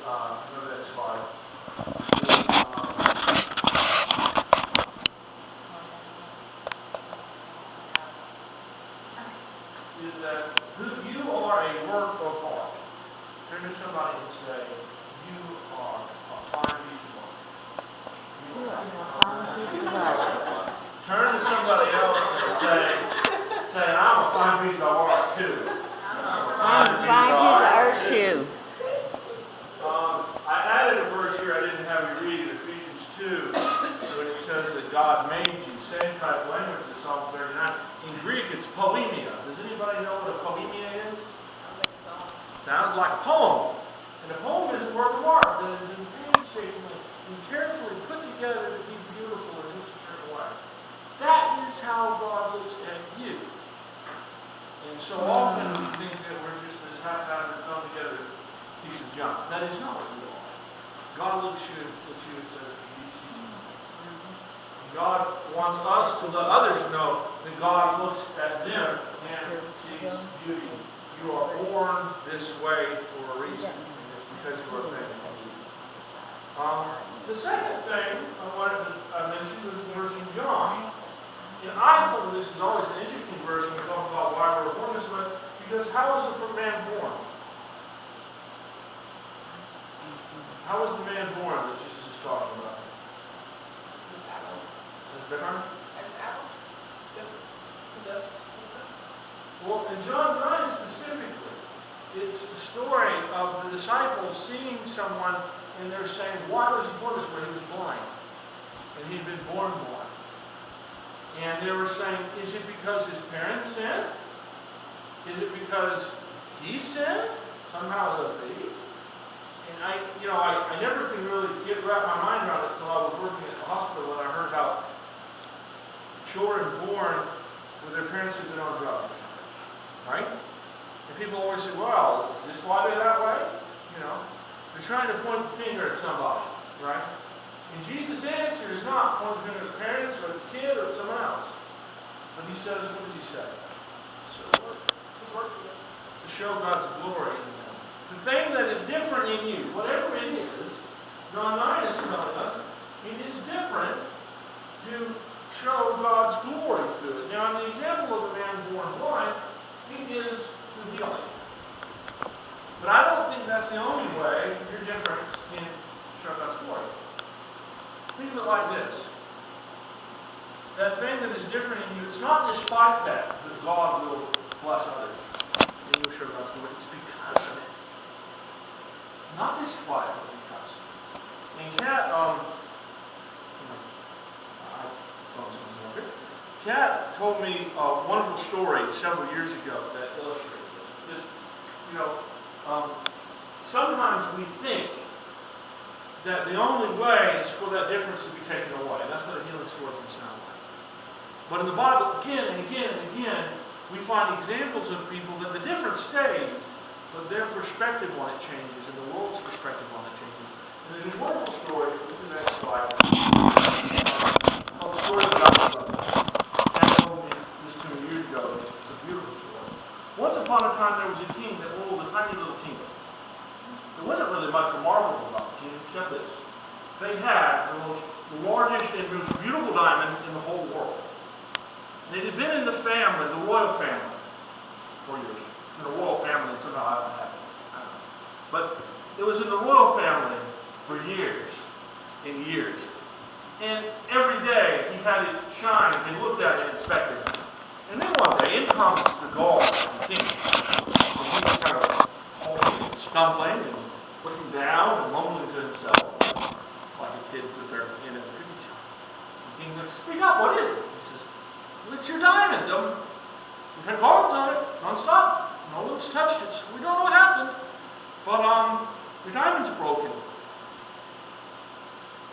go to the next slide. Is that you are a work of art. Turn to somebody and say, you are a fine piece of art. You are a fine piece of art. Turn to somebody else and say, I'm a fine piece of art too. I'm a fine piece of art too. I added a verse here I didn't have you read in Ephesians 2, when it says that God made you. Same type of language as Psalm 39. In Greek, it's poemia. Does anybody know what a poemia is? Sounds like a poem. And a poem is a work of art that has been painstakingly and carefully put together to be beautiful in this certain way. That is how God looks at you. And so often we think that we're just this haphazard, come together piece of junk. That is not what you are. God looks at you and says, God wants us to let others know that God looks at them and sees beauty. You are born this way for a reason. It's because you are made. The second thing I wanted to mention was the verse in John. And I thought this is always an interesting verse when we talk about why we're born this way, because how is the man born? How is the man born that Jesus is talking about? Well, in John 9 specifically, it's the story of the disciples seeing someone and they're saying, why was he born this way? He was blind. And he'd been born blind. And they were saying, is it because his parents sinned? Is it because he sinned? Somehow as a baby? And I never could really wrap my mind around it until I was working at the hospital and I heard how children born with their parents who've been on drugs. Right? And people always say, well, is this why they're that way? They're trying to point the finger at somebody. Right? And Jesus' answer is not pointing the finger at the parents or the kid or someone else. But he says, what does he say? To show God's glory in them. The thing that is different in you, whatever it is, John 9 is telling us, it is different to show God's glory through it. Now, in the example of the man born blind, it is the healing. But I don't think that's the only way you're different in show God's glory. Think of it like this. That thing that is different in you, it's not despite that God will bless others. And you'll show God's glory. It's because of it. Not despite, but because. And Kat told me a wonderful story several years ago that illustrates it. Sometimes we think that the only way is for that difference to be taken away. That's what a healing story can sound like. But in the Bible, again and again and again, we find examples of people that the difference stays, but their perspective on it changes, and the world's perspective on it changes. And there's a wonderful story, look at the next slide, called the story of Joshua. Kat told me this 2 years ago. It's a beautiful story. Once upon a time, there was a king that ruled a tiny little kingdom. There wasn't really much remarkable about the king except this. They had the largest and most beautiful diamond in the whole world. And it had been in the family, the royal family, for years. It's in the royal family and somehow I don't have it. I don't know. But it was in the royal family for years and years. And every day he had it shine and looked at it and inspected it. And then one day in comes the guard, the king. And he's kind of holding, stumbling and looking down and mumbling to himself, like a kid with their hand in a cookie jar. The king's like, speak up, what is it? He says, well, it's your diamond. We've had guards on it, non-stop. No one's touched it, so we don't know what happened. But your diamond's broken.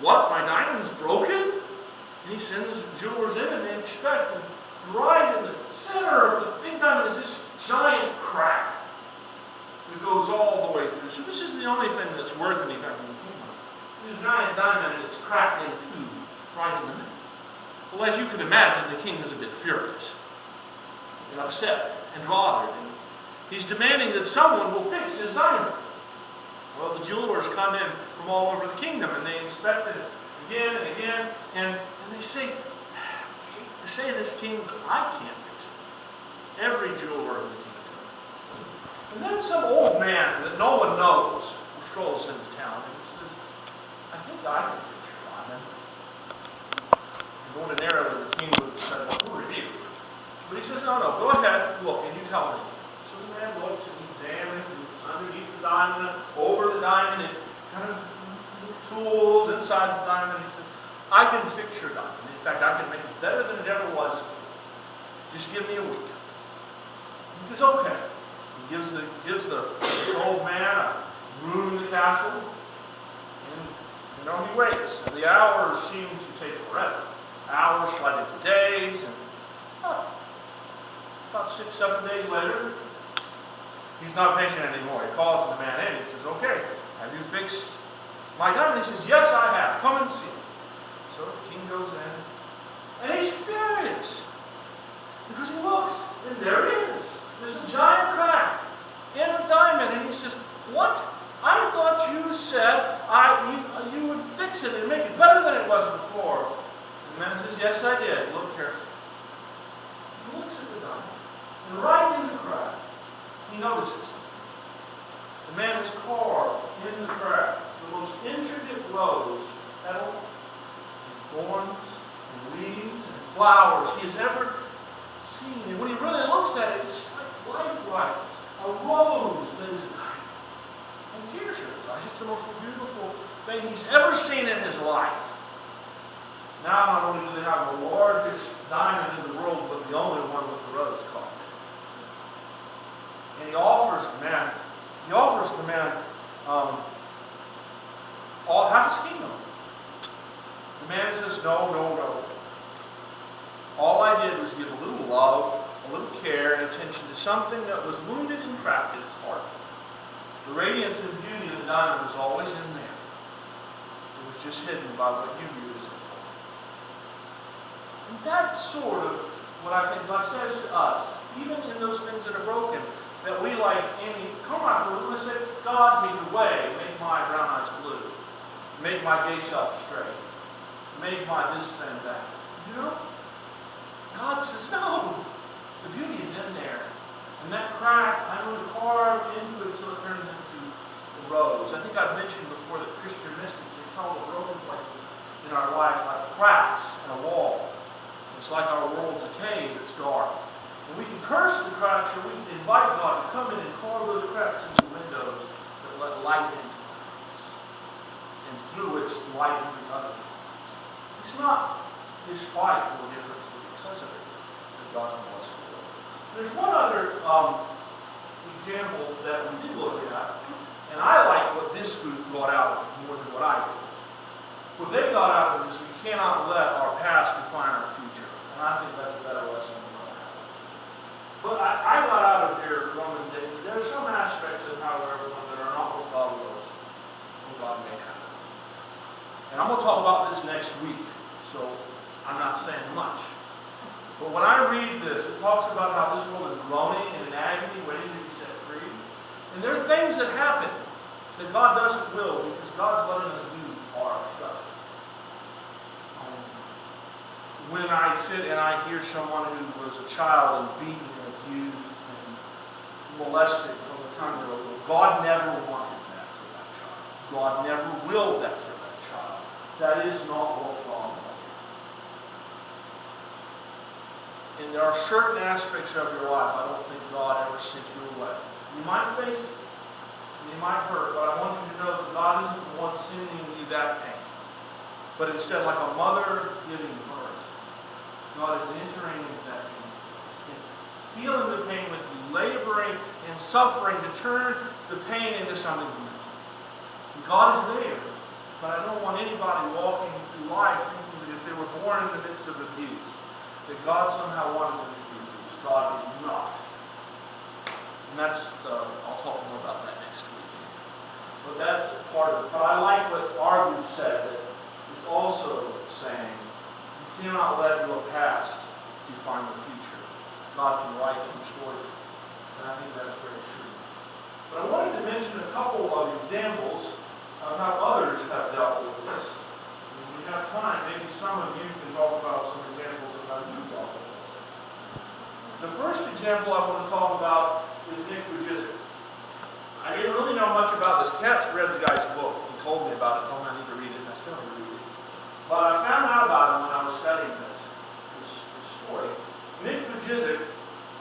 What? My diamond's broken? And he sends the jewelers in and they inspect. And right in the center of the big diamond is this giant crack that goes all the way through. So this is the only thing that's worth anything in the kingdom. This giant diamond and it's cracked in two right in the middle. Well, as you can imagine, the king is a bit furious and upset and bothered. And he's demanding that someone will fix his diamond. Well, the jewelers come in from all over the kingdom, and they inspect it again and again, and they say, to say this king, but I can't fix it. Every jeweler in the kingdom. And then some old man that no one knows strolls into town, and he says, I think I can fix your diamond. And ordinarily the king would have said, well, who are you? But he says, no, go ahead, look, and you tell me. So the man looks and examines, and underneath the diamond, over the diamond, and kind of tools inside the diamond. He says, I can fix your diamond. In fact, I can make it better than it ever was. Just give me a week. He says, okay. He gives this old man a room in the castle, and he waits. And the hours seem to take forever. Hours slide into days, and about 6-7 days later, he's not patient anymore. He calls the man in. He says, okay, have you fixed my diamond? He says, yes, I have. Come and see. So the king goes in, and he's furious. Because he looks, and there it is. There's a giant crack in the diamond. And he says, what? I thought you said you would fix it and make it better than it was before. And the man says, yes, I did. Look carefully. He looks at the diamond, and right in the crack, he notices something. The man has carved in the crack the most intricate rows, petals, and thorns, and leaves, and flowers he has ever seen. And when he really looks at it, it's like lifelike. A rose that is dying. And tears are in his eyes. It's the most beautiful thing he's ever seen in his life. Now, not only do they have the largest diamond in the world, but the only one with the rose carved. And he offers the man all half his kingdom. The man says, no. All I did was give a little love, a little care, and attention to something that was wounded and cracked in its heart. The radiance and beauty of the diamond was always in there. It was just hidden by what you viewed as important. And that's sort of what I think God says to us, even in those things that are broken, that we like any, come on, we're going to say, God, take away, make my brown eyes blue, make my gay self straight, make my this and that. You know? God says, no, the beauty is in there. And that crack, I'm going to carve into it so it turns into a rose. I think I've mentioned before that Christian mystics, they call the broken places in our life like cracks in a wall. It's like our world's a cave that's dark. And we can curse the cracks, or we can invite God to come in and carve those cracks into windows that let light into us, and through which light into others. It's not despite the difference, but because of it that God can bless the world. There's one other example that we did look at, and I like what this group got out of it more than what I did. What they got out of it is we cannot let our past define our future. And I think that's a better lesson than what I have. But I got out of here Romans 8. There are some aspects of how everyone that are not what God wills, what God may have. And I'm going to talk about this next week, so I'm not saying much. But when I read this, it talks about how this world is groaning and in agony, waiting to be set free. And there are things that happen that God doesn't will because God's letting us do our stuff. When I sit and I hear someone who was a child and beaten and abused and molested from the time they were little, God never wanted that for that child. God never willed that for that child. That is not what God wanted. And there are certain aspects of your life I don't think God ever sent you away. You might face it. You might hurt, but I want you to know that God isn't the one sending you that pain. But instead, like a mother giving birth, God is entering into that pain, feeling the pain with you, laboring and suffering to turn the pain into something beautiful. God is there, but I don't want anybody walking through life thinking that if they were born in the midst of abuse, that God somehow wanted them to be abused. God did not. And that's, I'll talk more about that next week. But that's part of it. But I like what our group said, that it's also saying, you cannot let your past define the future. God can write and restore you. And I think that's very true. But I wanted to mention a couple of examples Katz read the guy's book. He told me about it, told me I need to read it, and I still need to read it. But I found out about him when I was studying this story. Nick Vujicic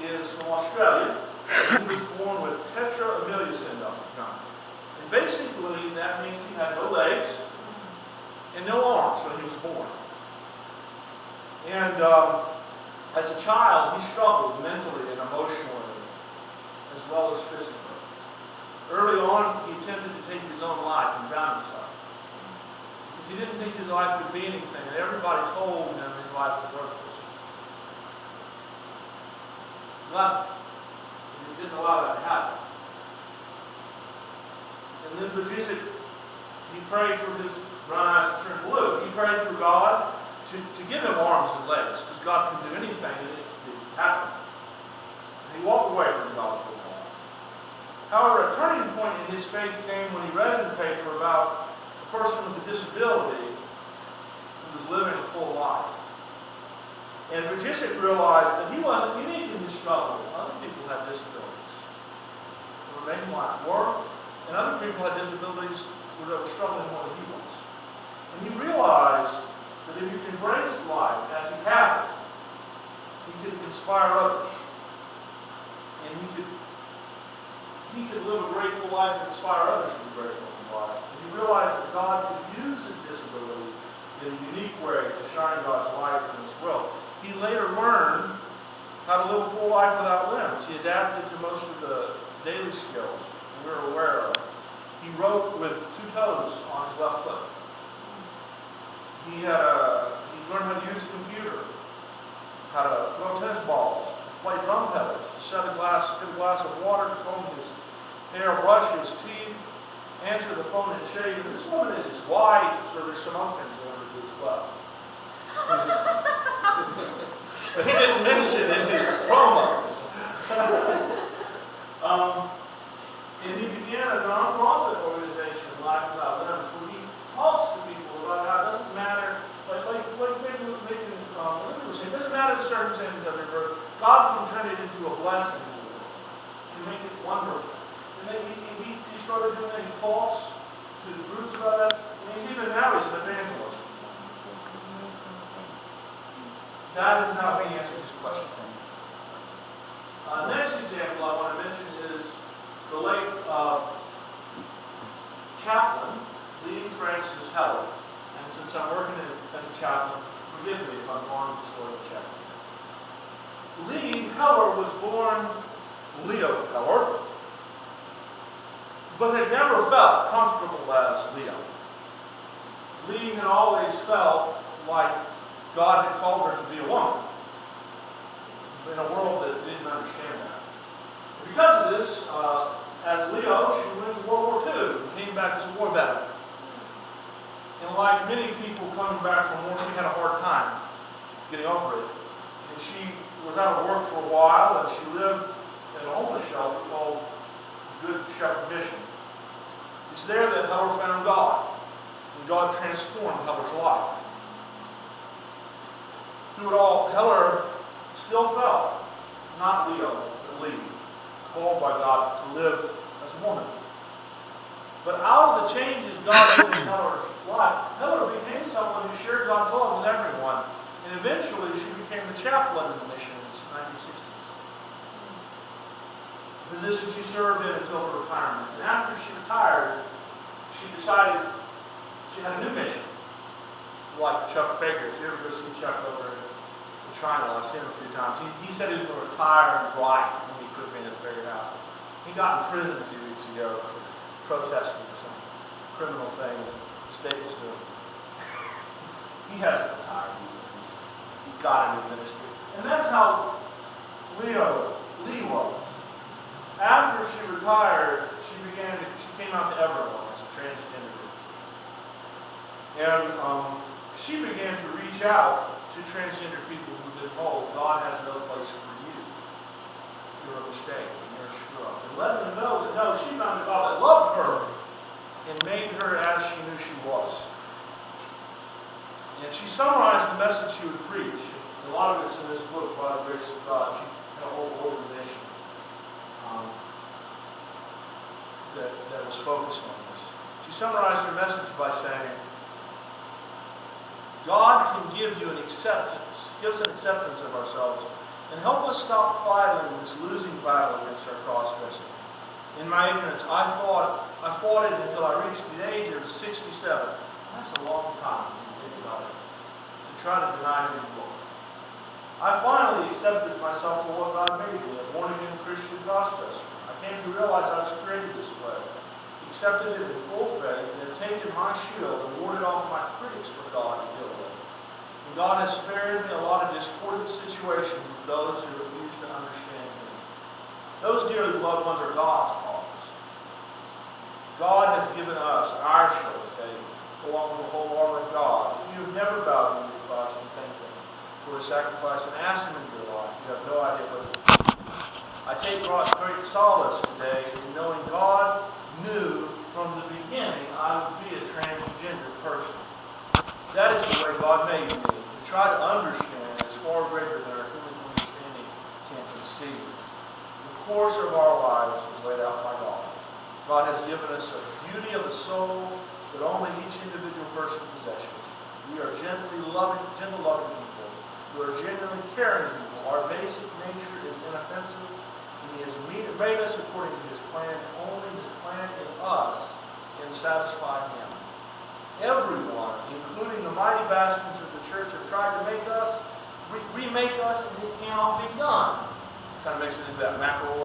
is from Australia. He was born with tetraamelia syndrome. And basically, that means he had no legs and no arms when he was born. And as a child, he struggled mentally and emotionally, as well as physically. Early on, he attempted to take his own life and drown himself. Because he didn't think his life could be anything, and everybody told him his life was worthless. But he didn't allow that to happen. And then Vujicic, he prayed for his brown eyes to turn blue. He prayed for God to give him arms and legs, because God can do anything and it can happen. And he walked away from God for a while. However, a turning point in his faith came when he read in the paper about a person with a disability who was living a full life. And Vujicic realized that he wasn't unique in his struggle. Other people had disabilities. They were making life work, and other people had disabilities that were struggling more than he was. And he realized that if he could embrace life as he had it, he could inspire others. And he could live a grateful life and inspire others to be grateful in life. And he realized that God could use his disability in a unique way to shine God's light in this world. He later learned how to live a full life without limbs. He adapted to most of the daily skills we're aware of. He wrote with 2 toes on his left foot. He learned how to use a computer, how to throw tennis balls, play drum pedals, to get a glass of water, to comb his hair, brush his teeth, answer the phone and shave. And this woman is his wife, so there's some other things I want to do as well. But he didn't mention in his promo. And he began a non-profit organization, Life Without Limbs, where he talks to people about how it doesn't matter, it doesn't matter the circumstances of your birth. God can turn it into a blessing to the world. He can make it wonderful. And then he started doing that. He talks to the groups about that. And he's even now he's an evangelist. That is how he answers this question. Next example I want to mention is the late chaplain, Lee Francis Heller. And since I'm working as a chaplain, forgive me if I'm wrong with the story of the chaplain. Lee Heller was born Leo Heller, but had never felt comfortable as Leo. Lee had always felt like God had called her to be a woman in a world that didn't understand that. Because of this, as Leo, she went to World War II and came back as a war veteran. And like many people coming back from war, she had a hard time getting over it. And she was out of work for a while, and she lived in a homeless shelter called Good Shepherd Mission. It's there that Heller found God, and God transformed Heller's life. Through it all, Heller still felt, not Leo, but Lee, called by God to live as a woman. But out of the changes God did in Heller's life, Heller became someone who shared God's love with everyone. And eventually she became the chaplain in the mission in the 1960s. The position she served in until her retirement. And after she retired, she decided she had a new mission. Like Chuck Baker. If you ever go see Chuck over in China, I've seen him a few times. He said he was going to retire and write when he could be in his Baker house. He got in prison a few weeks ago for protesting some criminal thing that the state was doing. He hasn't retired either. He's got into ministry. And that's how Lee was. After she retired, she came out to everyone as a transgender. And she began to reach out to transgender people who've been told, God has no place for you. You're a mistake, and you're a screw up. And letting them know that, no, she found a God that loved her and made her as she knew she was. And she summarized the message she would preach. And a lot of it's in this book, By the Grace of God. She had a whole organization that that was focused on this. She summarized her message by saying, God can give you an acceptance, gives an acceptance of ourselves, and help us stop fighting this losing battle against our cross-dressing. In my ignorance, I fought it until I reached the age of 67. That's a long time when you think about it, to try to deny who you are. I finally accepted myself for what God made me, a born-again Christian cross-dresser. I came to realize I was created this way, accepted it in full faith, and have taken my shield and warded off my critics for God to deal with. And God has spared me a lot of discordant situations with those who refuse to understand Him. Those dearly loved ones are God's cause. God has given us our shield of faith, along with the whole armor of God. If you have never bowed your knee to Christ and thanked Him for His sacrifice and asked Him into your life, you have no idea what it is. I take great solace today in knowing God knew from the beginning I would be a transgender person. That is the way God made me. To try to understand is far greater than our human understanding can conceive. The course of our lives is laid out by God. God has given us a beauty of the soul that only each individual person possesses. We are gentle loving people. We are genuinely caring people. Our basic nature is inoffensive. He has made us according to His plan. Only His plan in us can satisfy Him. Everyone, including the mighty bastions of the church, have tried to make us, remake us, and it cannot be done. Kind of makes me think of that mackerel